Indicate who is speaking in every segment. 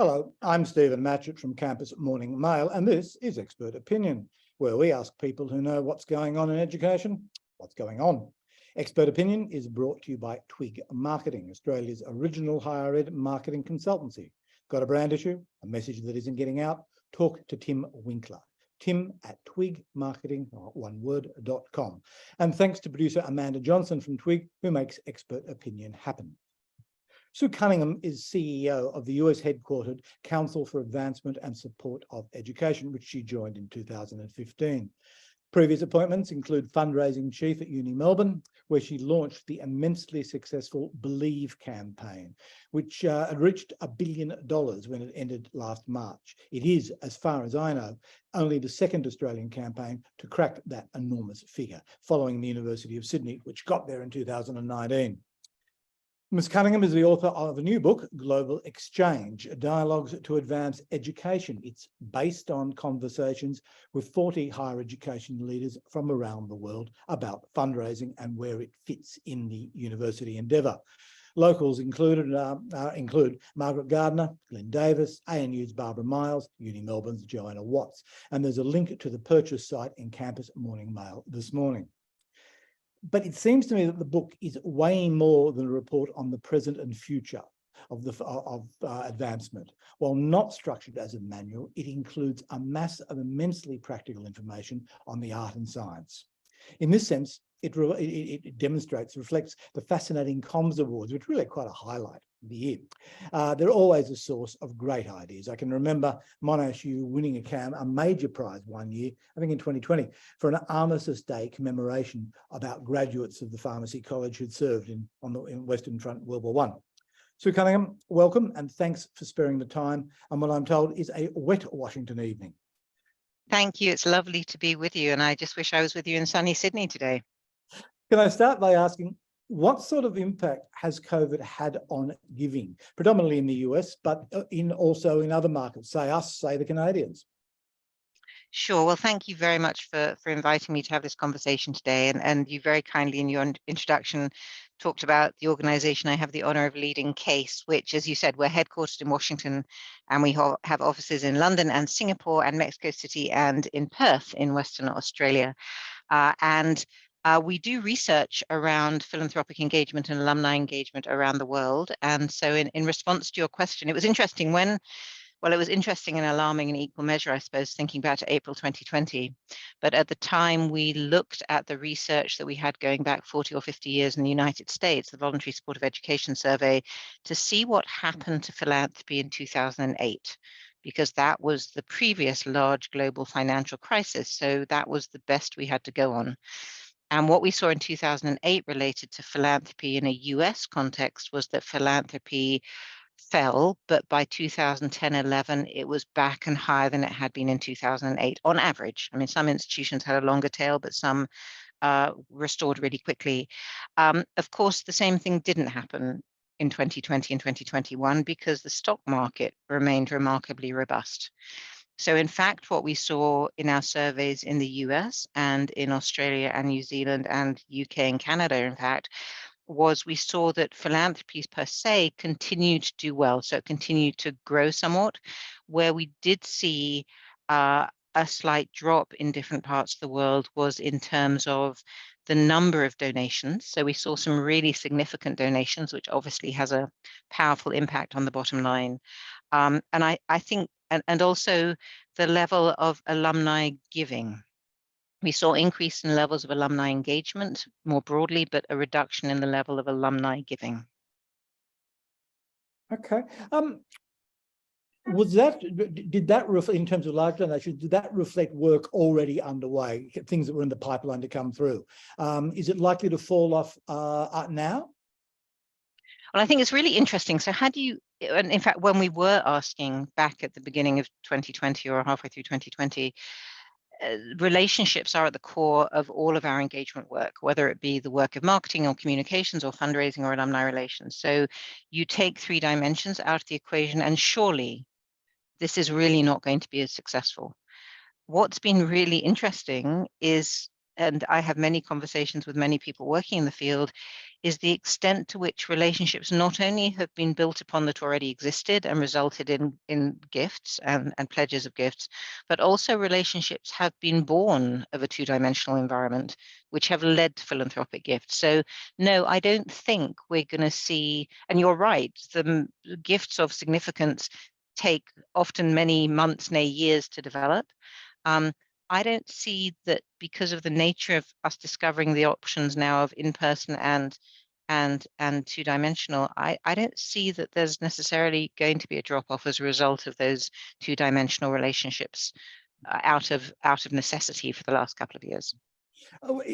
Speaker 1: Hello, I'm Stephen Matchett from Campus Morning Mail, and this is Expert Opinion, where we ask people who know what's going on in education, what's going on. Expert Opinion is brought to you by Twig Marketing, Australia's original higher ed marketing consultancy. Got a brand issue, a message that isn't getting out? Talk to Tim Winkler. tim@twigmarketing.com. And thanks to producer Amanda Johnson from Twig, who makes Expert Opinion happen. Sue Cunningham is CEO of the US headquartered Council for Advancement and Support of Education, which she joined in 2015. Previous appointments include fundraising chief at Uni Melbourne, where she launched the immensely successful Believe campaign, which had reached $1 billion when it ended last March. It is, as far as I know, only the second Australian campaign to crack that enormous figure, following the University of Sydney, which got there in 2019. Ms. Cunningham is the author of a new book, Global Exchange, Dialogues to Advance Education. It's based on conversations with 40 higher education leaders from around the world about fundraising and where it fits in the university endeavour. Locals include Margaret Gardner, Glenn Davis, ANU's Barbara Miles, Uni Melbourne's Joanna Watts, and there's a link to the purchase site in Campus Morning Mail this morning. But it seems to me that the book is way more than a report on the present and future of advancement. While not structured as a manual, it includes a mass of immensely practical information on the art and science. In this sense, it reflects the fascinating Comms Awards, which really are quite a highlight of the year. They're always a source of great ideas. I can remember Monash U winning a major prize one year, I think in 2020, for an Armistice Day commemoration about graduates of the Pharmacy College who'd served in Western Front World War I. Sue Cunningham, welcome, and thanks for sparing the time on what I'm told is a wet Washington evening.
Speaker 2: Thank you. It's lovely to be with you, and I just wish I was with you in sunny Sydney today.
Speaker 1: Can I start by asking, what sort of impact has COVID had on giving, predominantly in the US, but also in other markets, say the Canadians?
Speaker 2: Sure. Well, thank you very much for inviting me to have this conversation today. And you very kindly in your introduction talked about the organization I have the honor of leading, CASE, which, as you said, we're headquartered in Washington, and we have offices in London and Singapore and Mexico City and in Perth in Western Australia. We do research around philanthropic engagement and alumni engagement around the world. And so in response to your question, it was interesting it was interesting and alarming in equal measure, I suppose, thinking back to April 2020. But at the time, we looked at the research that we had going back 40 or 50 years in the United States, the Voluntary Supportive Education Survey, to see what happened to philanthropy in 2008. Because that was the previous large global financial crisis. So that was the best we had to go on. And what we saw in 2008 related to philanthropy in a US context was that philanthropy fell, but by 2010-11, it was back and higher than it had been in 2008 on average. I mean, some institutions had a longer tail, but some restored really quickly. Of course, the same thing didn't happen in 2020 and 2021 because the stock market remained remarkably robust. So in fact, what we saw in our surveys in the US and in Australia and New Zealand and UK and Canada, in fact, was we saw that philanthropies per se continued to do well. So it continued to grow somewhat. Where we did see a slight drop in different parts of the world was in terms of the number of donations. So we saw some really significant donations, which obviously has a powerful impact on the bottom line. And I think, and also the level of alumni giving. We saw increase in levels of alumni engagement more broadly, but a reduction in the level of alumni giving.
Speaker 1: Okay. Did that reflect, in terms of large donations, did that reflect work already underway, things that were in the pipeline to come through? Is it likely to fall off now?
Speaker 2: Well, I think it's really interesting. So and in fact, when we were asking back at the beginning of 2020 or halfway through 2020, relationships are at the core of all of our engagement work, whether it be the work of marketing or communications or fundraising or alumni relations. So you take 3 dimensions out of the equation, and surely this is really not going to be as successful. What's been really interesting is, and I have many conversations with many people working in the field, is the extent to which relationships not only have been built upon that already existed and resulted in gifts and pledges of gifts, but also relationships have been born of a two-dimensional environment, which have led to philanthropic gifts. So no, I don't think we're going to see, and you're right, the gifts of significance take often many months, nay, years to develop. I don't see that because of the nature of us discovering the options now of in-person and two-dimensional, I don't see that there's necessarily going to be a drop-off as a result of those two-dimensional relationships out of necessity for the last couple of years.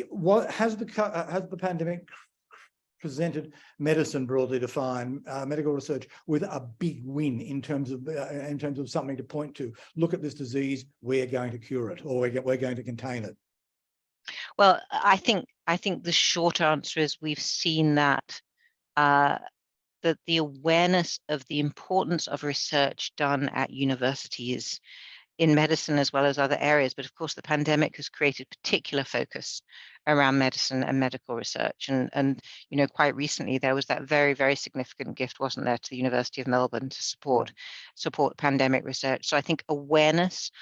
Speaker 1: What has the pandemic presented medicine, broadly defined, medical research, with a big win in terms of something to point to? Look at this disease, we're going to cure it, or we're going to contain it.
Speaker 2: Well, I think the short answer is we've seen that that the awareness of the importance of research done at universities in medicine as well as other areas. But of course, the pandemic has created particular focus around medicine and medical research. And you know, quite recently, there was that very, very significant gift, wasn't there, to the University of Melbourne to support pandemic research. So I think awareness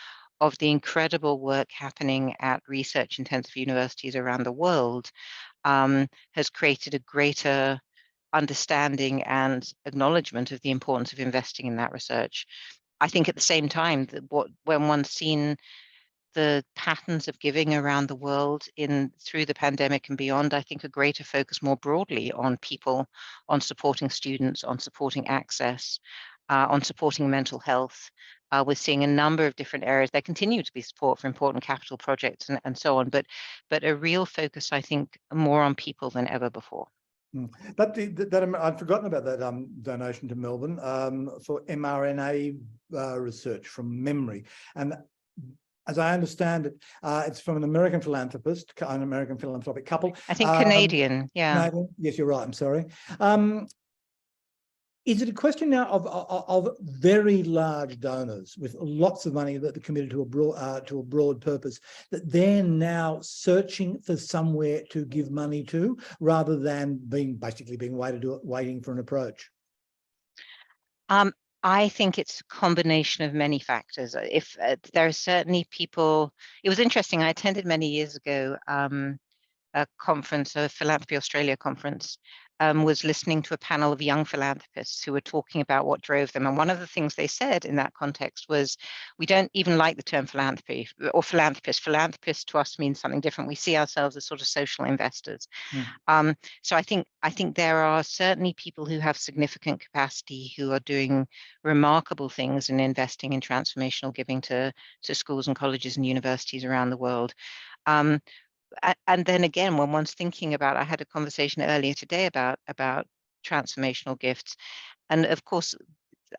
Speaker 2: of the incredible work happening at research-intensive universities around the world has created a greater understanding and acknowledgement of the importance of investing in that research. I think at the same time that when one's seen the patterns of giving around the world through the pandemic and beyond, I think a greater focus more broadly on people, on supporting students, on supporting access, on supporting mental health. We're seeing a number of different areas. There continue to be support for important capital projects and so on, but a real focus, I think, more on people than ever before.
Speaker 1: But I'd forgotten about that donation to Melbourne for mRNA research from memory. And as I understand it, it's from an American philanthropist, an American philanthropic couple.
Speaker 2: I think Canadian, yeah.
Speaker 1: Canadian. Yes, you're right. I'm sorry. Is it a question now of very large donors with lots of money that are committed to a broad purpose, that they're now searching for somewhere to give money to, rather than basically being waiting for an approach?
Speaker 2: I think it's a combination of many factors. If there are certainly people, it was interesting. I attended many years ago a conference, a Philanthropy Australia conference, was listening to a panel of young philanthropists who were talking about what drove them. And one of the things they said in that context was, we don't even like the term philanthropy or philanthropist. Philanthropist to us means something different. We see ourselves as sort of social investors. So I think there are certainly people who have significant capacity who are doing remarkable things in investing in transformational giving to schools and colleges and universities around the world. And then again, when one's thinking about, I had a conversation earlier today about transformational gifts. And of course,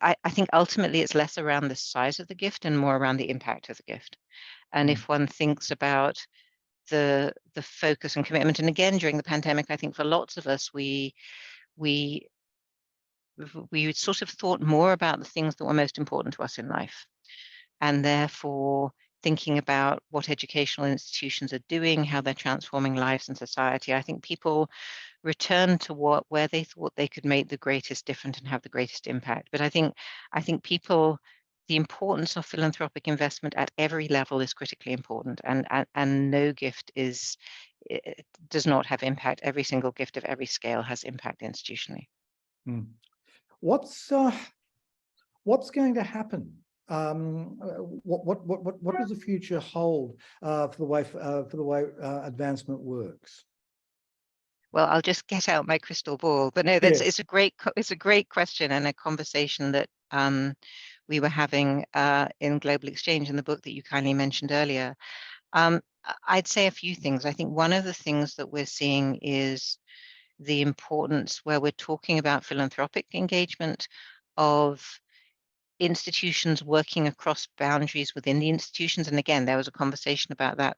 Speaker 2: I think ultimately it's less around the size of the gift and more around the impact of the gift. And if one thinks about the focus and commitment, and again, during the pandemic, I think for lots of us, we sort of thought more about the things that were most important to us in life. And therefore, thinking about what educational institutions are doing, how they're transforming lives and society. I think people return to where they thought they could make the greatest difference and have the greatest impact. But I think people, the importance of philanthropic investment at every level is critically important, and no gift does not have impact. Every single gift of every scale has impact institutionally.
Speaker 1: What's going to happen? What does the future hold for the way advancement works?
Speaker 2: Well, I'll just get out my crystal ball, but no, it's a great question, and a conversation that we were having in Global Exchange in the book that you kindly mentioned earlier. I'd say a few things. I think one of the things that we're seeing is the importance, where we're talking about philanthropic engagement, of institutions working across boundaries within the institutions. And again, there was a conversation about that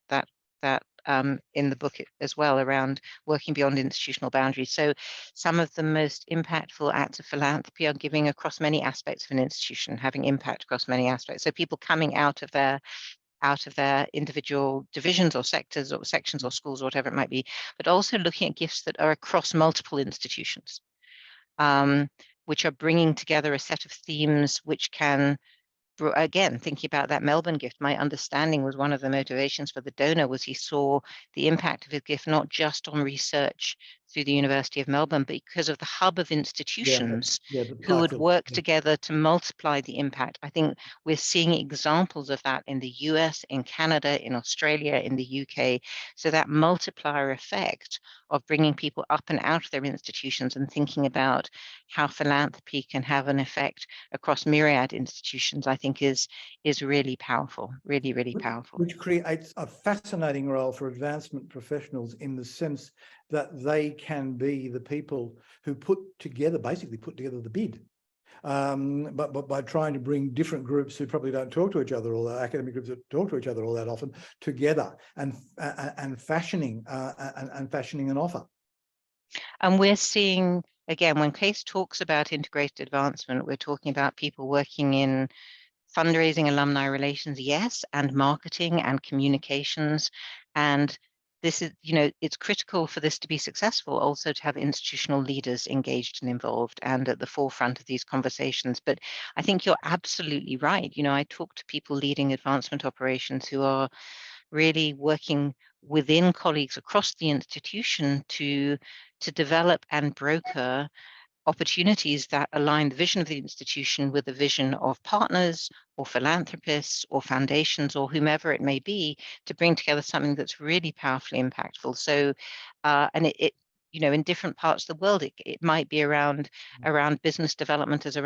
Speaker 2: in the book as well, around working beyond institutional boundaries. So some of the most impactful acts of philanthropy are giving across many aspects of an institution, having impact across many aspects. So people coming out of their out of their individual divisions or sectors or sections or schools or whatever it might be, but also looking at gifts that are across multiple institutions, which are bringing together a set of themes which can, again, thinking about that Melbourne gift, my understanding was one of the motivations for the donor was he saw the impact of his gift not just on research through the University of Melbourne, but because of the hub of institutions
Speaker 1: the
Speaker 2: who would
Speaker 1: types of,
Speaker 2: work together to multiply the impact. I think we're seeing examples of that in the US, in Canada, in Australia, in the UK. So that multiplier effect of bringing people up and out of their institutions and thinking about how philanthropy can have an effect across myriad institutions, I think is really powerful, really, really powerful.
Speaker 1: which creates a fascinating role for advancement professionals in the sense that they can be the people who basically put together the bid. But by trying to bring different groups who probably don't talk to each other, or academic groups that talk to each other all that often, together and fashioning an offer.
Speaker 2: And we're seeing, again, when Case talks about integrated advancement, we're talking about people working in fundraising, alumni relations, yes, and marketing and communications. And this is, it's critical for this to be successful also to have institutional leaders engaged and involved and at the forefront of these conversations. But I think you're absolutely right. I talk to people leading advancement operations who are really working within colleagues across the institution to develop and broker opportunities that align the vision of the institution with the vision of partners or philanthropists or foundations or whomever it may be to bring together something that's really powerfully impactful. So, and it in different parts of the world, it might be around business development as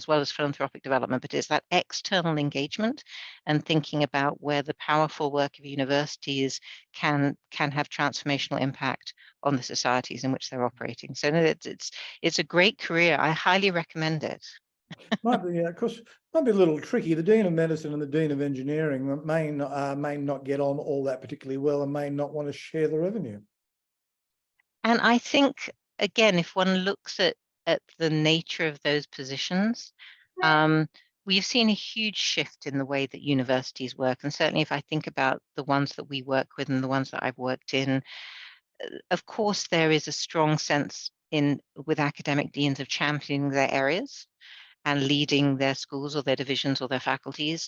Speaker 2: well as philanthropic development, but it's that external engagement and thinking about where the powerful work of universities can have transformational impact on the societies in which they're operating. So no, it's a great career. I highly recommend it.
Speaker 1: Might be, of course, might be a little tricky. The Dean of Medicine and the Dean of Engineering may not get on all that particularly well and may not want to share the revenue.
Speaker 2: And I think, again, if one looks at the nature of those positions, we've seen a huge shift in the way that universities work. And certainly if I think about the ones that we work with and the ones that I've worked in, of course, there is a strong sense with academic deans of championing their areas and leading their schools or their divisions or their faculties.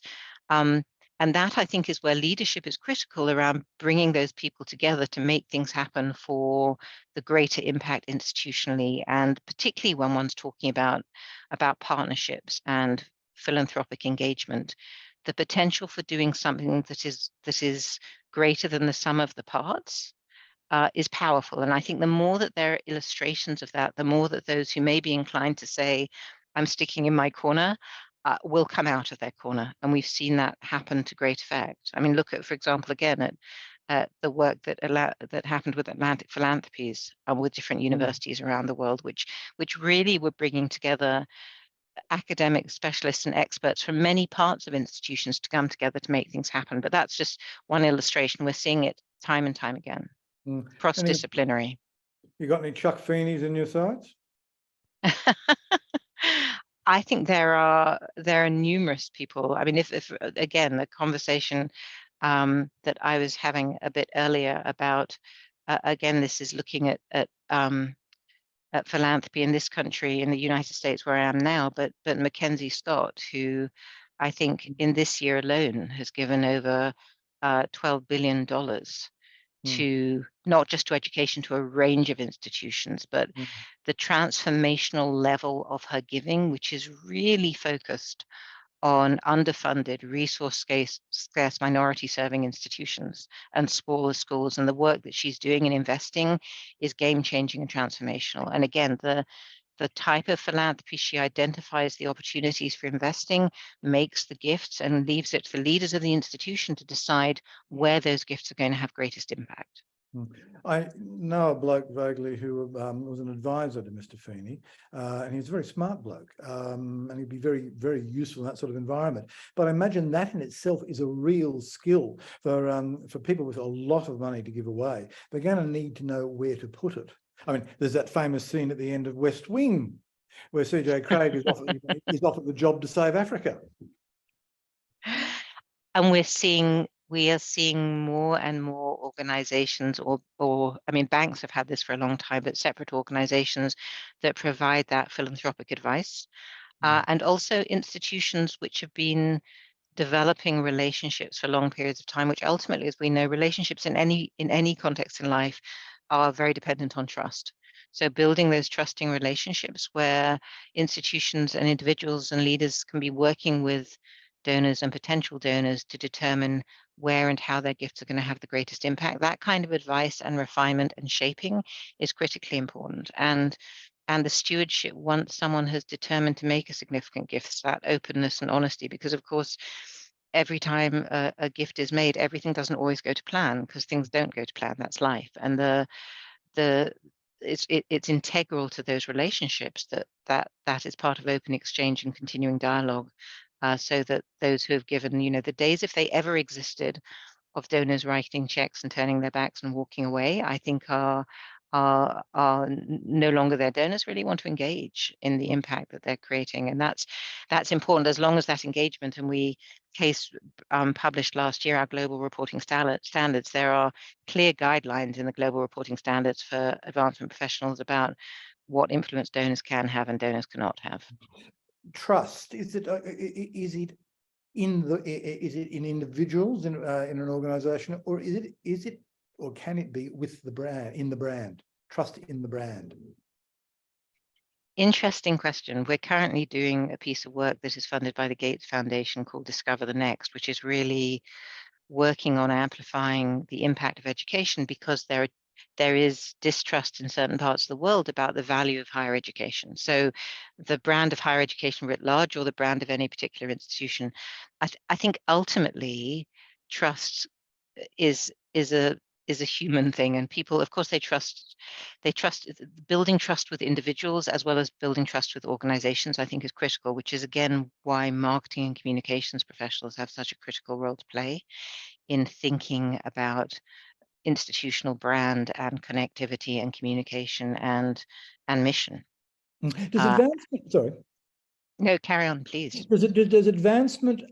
Speaker 2: And that, I think, is where leadership is critical around bringing those people together to make things happen for the greater impact institutionally, and particularly when one's talking about partnerships and philanthropic engagement, the potential for doing something that is greater than the sum of the parts is powerful. And I think the more that there are illustrations of that, the more that those who may be inclined to say, I'm sticking in my corner, will come out of their corner. And we've seen that happen to great effect. I mean, look at, for example, again, at the work that happened with Atlantic Philanthropies with different universities around the world, which really were bringing together academic specialists and experts from many parts of institutions to come together to make things happen. But that's just one illustration. We're seeing it time and time again, cross-disciplinary.
Speaker 1: You got any Chuck Feeneys in your sights?
Speaker 2: I think there are numerous people. I mean, if again, the conversation that I was having a bit earlier about, again, this is looking at philanthropy in this country, in the United States where I am now, but Mackenzie Scott, who I think in this year alone has given over $12 billion to not just to education, to a range of institutions, but the transformational level of her giving, which is really focused on underfunded, resource-scarce minority-serving institutions and smaller schools. And the work that she's doing and investing is game-changing and transformational. And again, the type of philanthropy she identifies the opportunities for investing, makes the gifts, and leaves it for leaders of the institution to decide where those gifts are going to have greatest impact.
Speaker 1: I know a bloke vaguely who was an advisor to Mr. Feeney, and he's a very smart bloke, and he'd be very, very useful in that sort of environment. But I imagine that in itself is a real skill for people with a lot of money to give away. They're going to need to know where to put it. I mean, there's that famous scene at the end of West Wing where CJ Craig is offered the job to save Africa.
Speaker 2: And we are seeing more and more organizations or I mean, banks have had this for a long time, but separate organizations that provide that philanthropic advice. And also institutions which have been developing relationships for long periods of time, which ultimately, as we know, relationships in any context in life are very dependent on trust. So building those trusting relationships where institutions and individuals and leaders can be working with donors and potential donors to determine where and how their gifts are going to have the greatest impact. That kind of advice and refinement and shaping is critically important. And the stewardship, once someone has determined to make a significant gift, that openness and honesty, because of course, every time a gift is made, everything doesn't always go to plan, because things don't go to plan. That's life. And the it's integral to those relationships that is part of open exchange and continuing dialogue, so that those who have given, the days, if they ever existed, of donors writing checks and turning their backs and walking away, I think are no longer there. Donors really want to engage in the impact that they're creating, and that's important. As long as that engagement, and we published last year our global reporting standards, there are clear guidelines in the global reporting standards for advancement professionals about what influence donors can have and donors cannot have.
Speaker 1: Trust, is it in individuals in an organization, or is it or can it be with the brand, trust in the brand?
Speaker 2: Interesting question. We're currently doing a piece of work that is funded by the Gates Foundation called Discover the Next, which is really working on amplifying the impact of education, because there is distrust in certain parts of the world about the value of higher education. So the brand of higher education writ large, or the brand of any particular institution, I think ultimately trust is a human thing, and people, of course, they trust building trust with individuals as well as building trust with organizations, I think, is critical, which is again why marketing and communications professionals have such a critical role to play in thinking about institutional brand and connectivity and communication and mission.
Speaker 1: Does
Speaker 2: Uh,
Speaker 1: advancement, sorry,
Speaker 2: no, carry on, please.
Speaker 1: does advancement,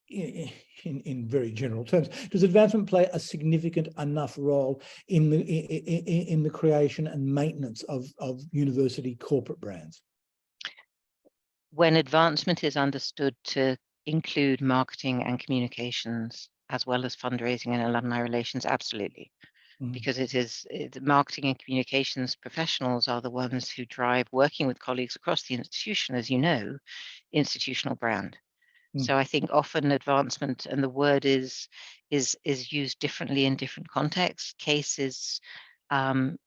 Speaker 1: in very general terms, does advancement play a significant enough role in the creation and maintenance of university corporate brands?
Speaker 2: When advancement is understood to include marketing and communications as well as fundraising and alumni relations, absolutely. Because marketing and communications professionals are the ones who drive, working with colleagues across the institution, as you know, institutional brand. So I think often advancement, and the word is used differently in different contexts. CASE,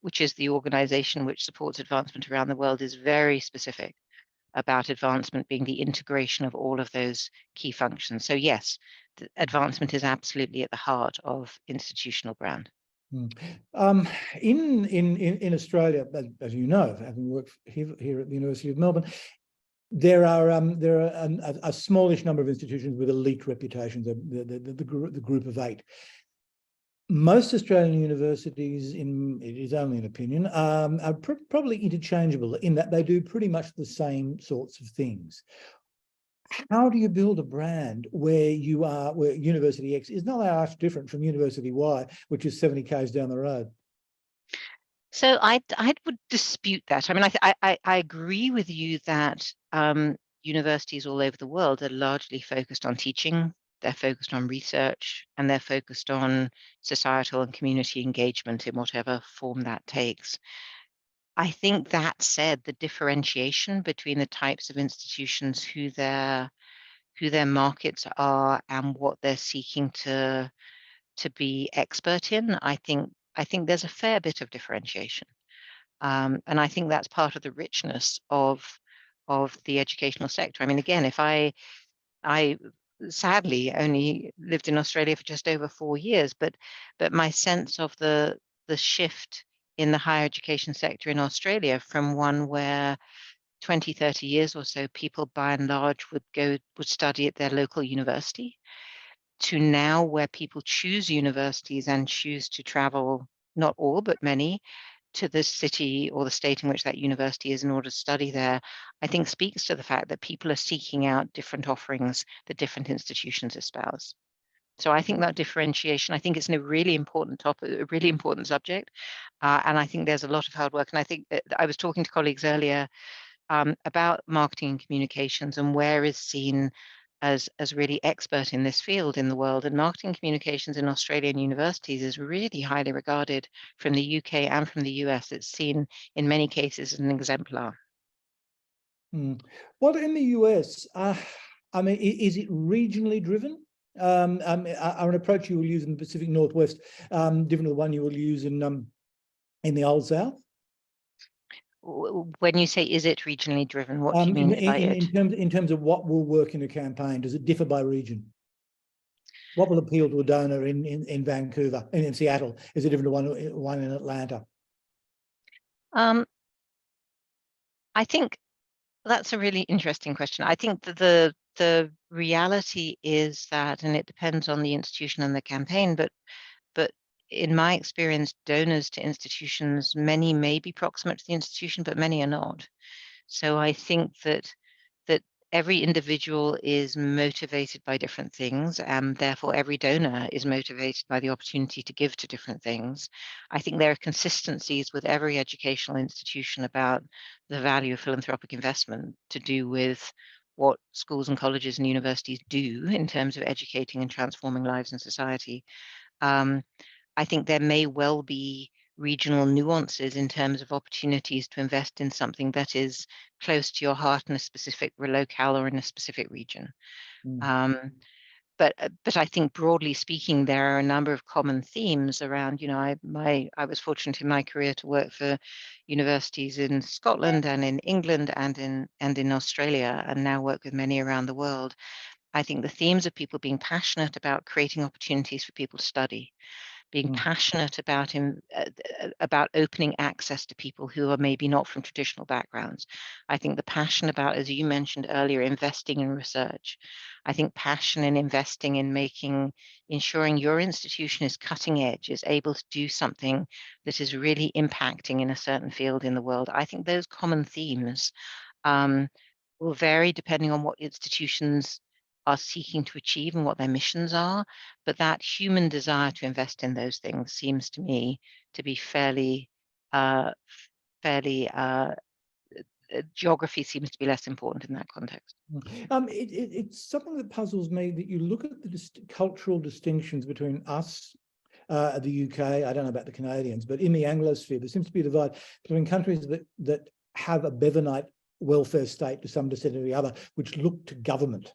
Speaker 2: which is the organization which supports advancement around the world, is very specific about advancement being the integration of all of those key functions. So yes, advancement is absolutely at the heart of institutional brand.
Speaker 1: In Australia, as you know, having worked here at the University of Melbourne, there are a smallish number of institutions with elite reputations, the group of 8. Most Australian universities, it is only an opinion, are probably interchangeable in that they do pretty much the same sorts of things. How do you build a brand where University X is not that much different from University Y, which is 70 k's down the road?
Speaker 2: So I would dispute that. I mean, I agree with you that universities all over the world are largely focused on teaching. They're focused on research, and they're focused on societal and community engagement in whatever form that takes. I think that said, the differentiation between the types of institutions, who their markets are, and what they're seeking to be expert in, I think there's a fair bit of differentiation. And I think that's part of the richness of the educational sector. I mean, again, if I sadly only lived in Australia for just over 4 years, but my sense of the shift in the higher education sector in Australia, from one where 20, 30 years or so, people by and large would study at their local university, to now where people choose universities and choose to travel, not all, but many, to the city or the state in which that university is in order to study there, I think speaks to the fact that people are seeking out different offerings that different institutions espouse. So I think that differentiation, I think it's a really important topic, a really important subject. And I think there's a lot of hard work. And I think I was talking to colleagues earlier about marketing and communications and where is seen as really expert in this field in the world. And marketing communications in Australian universities is really highly regarded from the UK and from the US. It's seen in many cases as an exemplar.
Speaker 1: Well, in the US, I mean, is it regionally driven? An approach you will use in the Pacific Northwest different to the one you will use in the Old South?
Speaker 2: When you say is it regionally driven, what do you mean by it?
Speaker 1: In terms of what will work in a campaign, does it differ by region? What will appeal to a donor in Vancouver and in Seattle? Is it different to one in Atlanta?
Speaker 2: I think that's a really interesting question. I think that the reality is that, and it depends on the institution and the campaign, but in my experience, donors to institutions, many may be proximate to the institution, but many are not. So I think that every individual is motivated by different things, and therefore every donor is motivated by the opportunity to give to different things. I think there are consistencies with every educational institution about the value of philanthropic investment to do with what schools and colleges and universities do in terms of educating and transforming lives in society. I think there may well be regional nuances in terms of opportunities to invest in something that is close to your heart in a specific locale or in a specific region. Um, but I think broadly speaking, there are a number of common themes around. I was fortunate in my career to work for universities in Scotland and in England and in Australia, and now work with many around the world. I think the themes of people being passionate about creating opportunities for people to study, being passionate about opening access to people who are maybe not from traditional backgrounds. I think the passion about, as you mentioned earlier, investing in research. I think passion in investing in ensuring your institution is cutting edge, is able to do something that is really impacting in a certain field in the world. I think those common themes will vary depending on what institutions are seeking to achieve and what their missions are. But that human desire to invest in those things seems to me to be uh, fairly, geography seems to be less important in that context.
Speaker 1: It's something that puzzles me that you look at the cultural distinctions between us, the UK, I don't know about the Canadians, but in the Anglosphere, there seems to be a divide between countries that have a Bevanite welfare state to some extent or the other, which look to government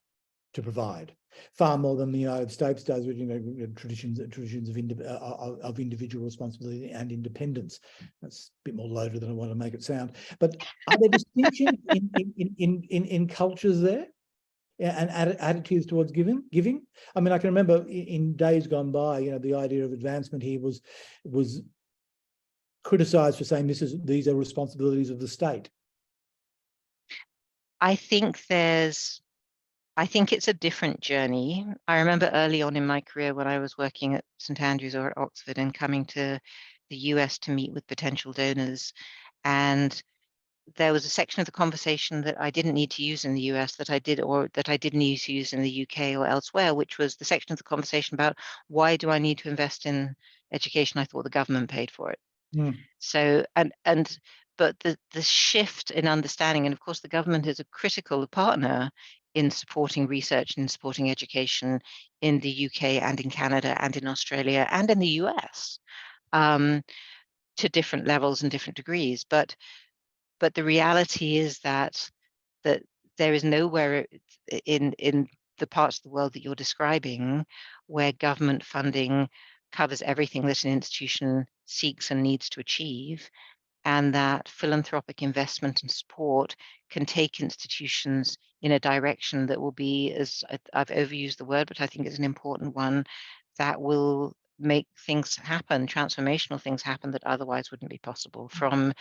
Speaker 1: to provide far more than the United States does, with traditions of individual responsibility and independence. That's a bit more loaded than I want to make it sound. But are there distinctions in cultures there? And attitudes towards giving. I mean, I can remember in days gone by, the idea of advancement here was criticised for saying these are responsibilities of the state.
Speaker 2: I think it's a different journey. I remember early on in my career when I was working at St Andrews or at Oxford and coming to the US to meet with potential donors, and there was a section of the conversation that I didn't need to use in the US that I didn't need to use in the UK or elsewhere, which was the section of the conversation about why do I need to invest in education? I thought the government paid for it. So, but the shift in understanding, and of course the government is a critical partner in supporting research and supporting education in the UK and in Canada and in Australia and in the US, to different levels and different degrees. But the reality is that there is nowhere in the parts of the world that you're describing where government funding covers everything that an institution seeks and needs to achieve, and that philanthropic investment and support can take institutions in a direction that will be, as I've overused the word, but I think it's an important one, that will make things happen, transformational things happen that otherwise wouldn't be possible, from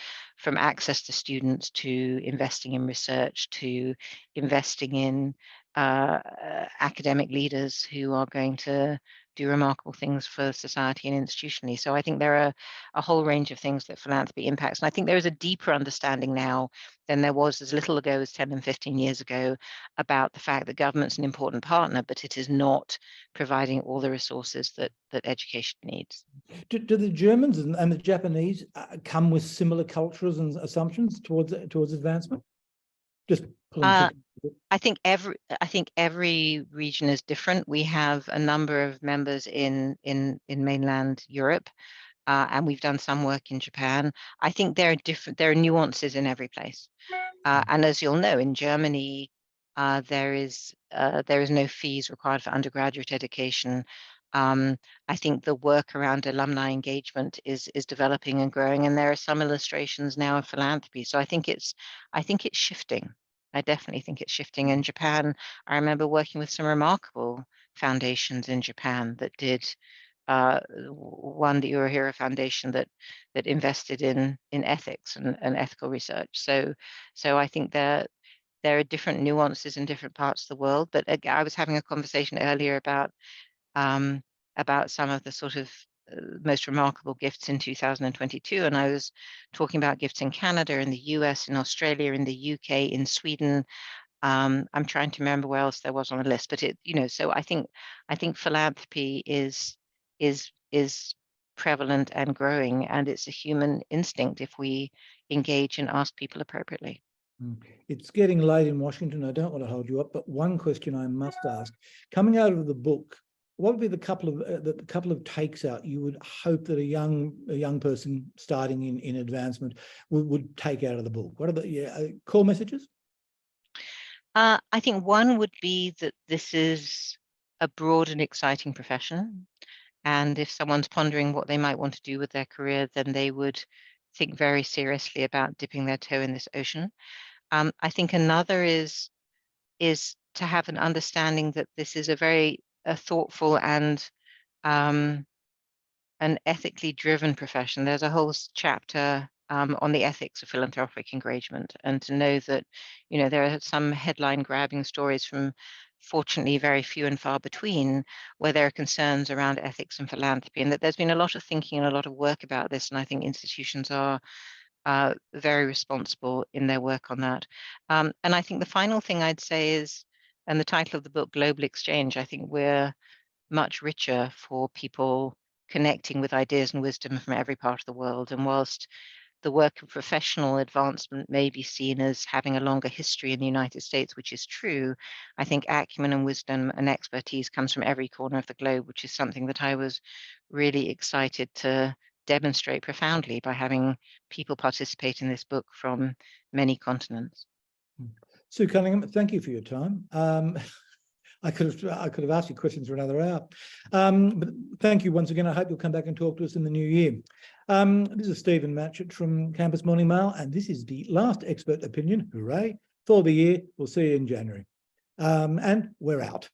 Speaker 2: access to students to investing in research to investing in academic leaders who are going to do remarkable things for society and institutionally. So I think there are a whole range of things that philanthropy impacts. And I think there is a deeper understanding now than there was as little ago as 10 and 15 years ago about the fact that government's an important partner, but it is not providing all the resources that education needs.
Speaker 1: Do the Germans and the Japanese come with similar cultures and assumptions towards advancement? Just pulling
Speaker 2: I think every region is different. We have a number of members in mainland Europe, and we've done some work in Japan. I think there are nuances in every place. And as you'll know, in Germany, there is no fees required for undergraduate education. I think the work around alumni engagement is developing and growing, and there are some illustrations now of philanthropy. So I think it's shifting. I definitely think it's shifting. In Japan, I remember working with some remarkable foundations in Japan that did one, the Urahira Foundation, that invested in ethics and ethical research. So I think there are different nuances in different parts of the world. But I was having a conversation earlier about some of the sort of most remarkable gifts in 2022, and I was talking about gifts in Canada, in the US, in Australia, in the UK, in Sweden. I'm trying to remember where else there was on the list, but so I think philanthropy is prevalent and growing, and it's a human instinct if we engage and ask people appropriately.
Speaker 1: It's getting late in Washington. I don't want to hold you up, but one question I must ask: coming out of the book, what would be the couple of takes out you would hope that a young person starting in advancement would take out of the book? What are the core messages?
Speaker 2: I think one would be that this is a broad and exciting profession. And if someone's pondering what they might want to do with their career, then they would think very seriously about dipping their toe in this ocean. I think another is to have an understanding that this is a very thoughtful and an ethically driven profession. There's a whole chapter on the ethics of philanthropic engagement, and to know that, there are some headline grabbing stories from, fortunately, very few and far between, where there are concerns around ethics and philanthropy, and that there's been a lot of thinking and a lot of work about this. And I think institutions are very responsible in their work on that. And I think the final thing I'd say is, and the title of the book, Global Exchange, I think we're much richer for people connecting with ideas and wisdom from every part of the world. And whilst the work of professional advancement may be seen as having a longer history in the United States, which is true, I think acumen and wisdom and expertise comes from every corner of the globe, which is something that I was really excited to demonstrate profoundly by having people participate in this book from many continents.
Speaker 1: Sue Cunningham, thank you for your time. I could have asked you questions for another hour. But thank you once again. I hope you'll come back and talk to us in the new year. This is Stephen Matchett from Campus Morning Mail, and this is the last expert opinion, hooray, for the year. We'll see you in January. And we're out.